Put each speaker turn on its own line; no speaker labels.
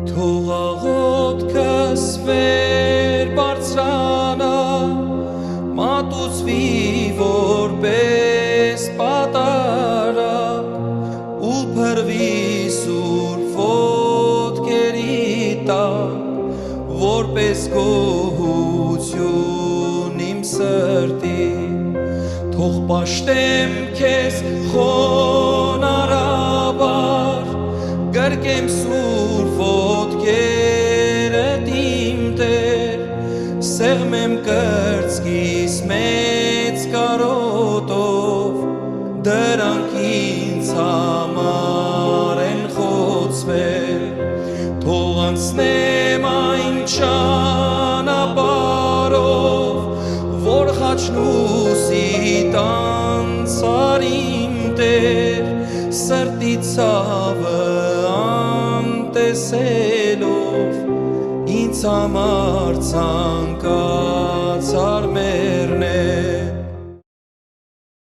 Թող աղոթքս վեր բարձրանա, մատուցվի որպես պատարակ, ու փրվի սուրբ ոտքերի տակ, որպես գոհություն իմ սրտի, թող պաշտեմ քեզ խոնարհաբար, գրկեմ սուրբ ոտքերդ իմ Տեր, սեղմեմ կրծքիս մեծ կարոտով, դրանք ինձ համար են խոցվել, թող անցնեմ այն ճանապարհով, որ խաչնուսիտ անցար իմ Տեր, սրտի ցավը անտեսելով, ինձ համար